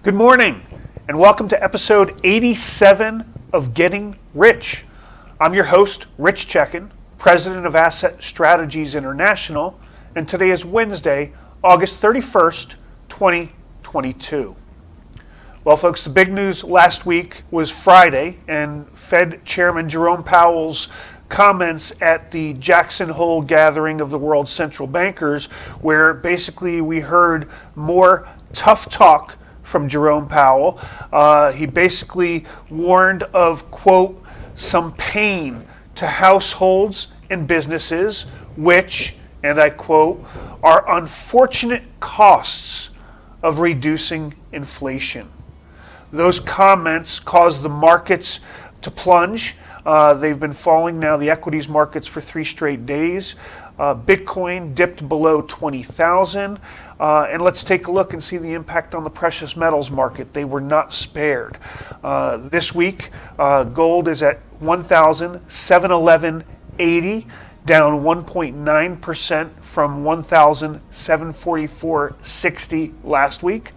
Good morning, and welcome to episode 87 of Getting Rich. I'm your host, Rich Checkan, president of Asset Strategies International, and today is Wednesday, August 31st, 2022. Well, folks, the big news last week was Friday, and Fed Chairman Jerome Powell's comments at the Jackson Hole gathering of the world's central bankers, where basically we heard more tough talk from Jerome Powell. He basically warned of, quote, some pain to households and businesses, which, and I quote, are unfortunate costs of reducing inflation. Those comments caused the markets to plunge. They've been falling now, the equities markets, for 3 straight days. Bitcoin dipped below 20,000. And let's take a look and see the impact on the precious metals market. They were not spared. This week, gold is at 1,711.80, down 1.9% from 1,744.60 last week.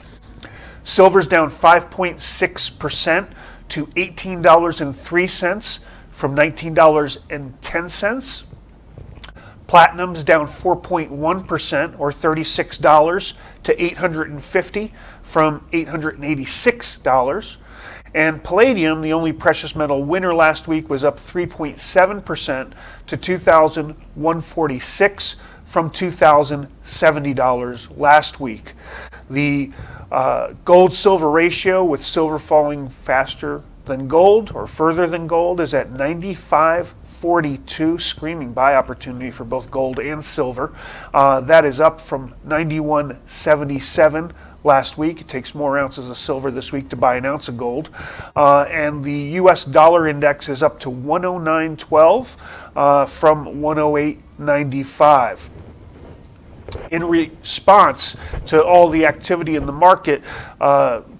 Silver's down 5.6% to $18.03 from $19.10. Platinum's down 4.1%, or $36 to $850 from $886. And palladium, the only precious metal winner last week, was up 3.7% to $2,146 from $2,070 last week. The gold-silver ratio, with silver falling faster than gold or further than gold, is at 95.42, screaming buy opportunity for both gold and silver. That is up from 91.77 last week. It takes more ounces of silver this week to buy an ounce of gold. And the U.S. dollar index is up to 109.12 from 108.95. In response to all the activity in the market,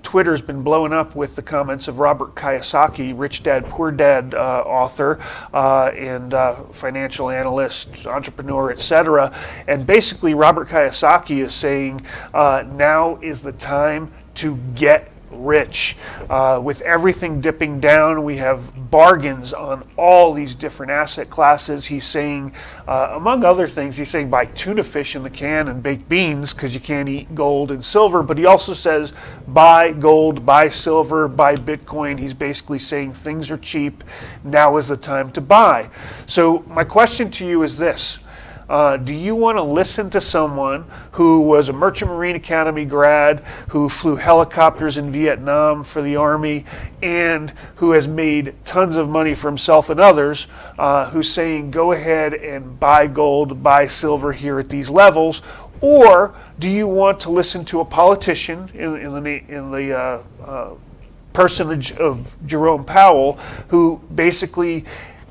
Twitter's been blowing up with the comments of Robert Kiyosaki, Rich Dad, Poor Dad author and financial analyst, entrepreneur, etc. And basically, Robert Kiyosaki is saying now is the time to get rich. With everything dipping down, we have bargains on all these different asset classes. He's saying, among other things, he's saying buy tuna fish in the can and baked beans because you can't eat gold and silver. But he also says buy gold, buy silver, buy Bitcoin. He's basically saying things are cheap. Now is the time to buy. So my question to you is this. Do you want to listen to someone who was a Merchant Marine Academy grad, who flew helicopters in Vietnam for the Army, and who has made tons of money for himself and others, who's saying go ahead and buy gold, buy silver here at these levels? Or do you want to listen to a politician in the personage of Jerome Powell, who basically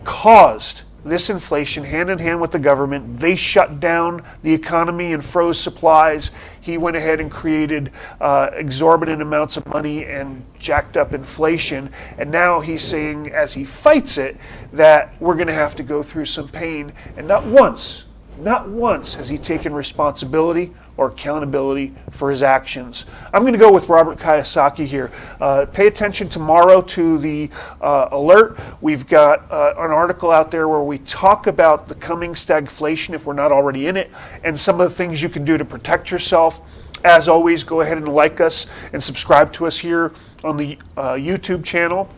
caused this inflation hand in hand with the government? They shut down the economy and froze supplies. He went ahead and created exorbitant amounts of money and jacked up inflation. And now he's saying, as he fights it, that we're going to have to go through some pain. And not once has he taken responsibility or accountability for his actions. I'm going to go with Robert Kiyosaki here. Pay attention tomorrow to the alert. We've got an article out there where we talk about the coming stagflation, if we're not already in it, and some of the things you can do to protect yourself. As always, go ahead and like us and subscribe to us here on the YouTube channel.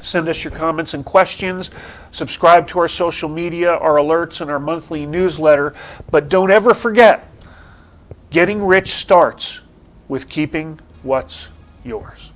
Send us your comments and questions. Subscribe to our social media, our alerts, and our monthly newsletter. But don't ever forget, getting rich starts with keeping what's yours.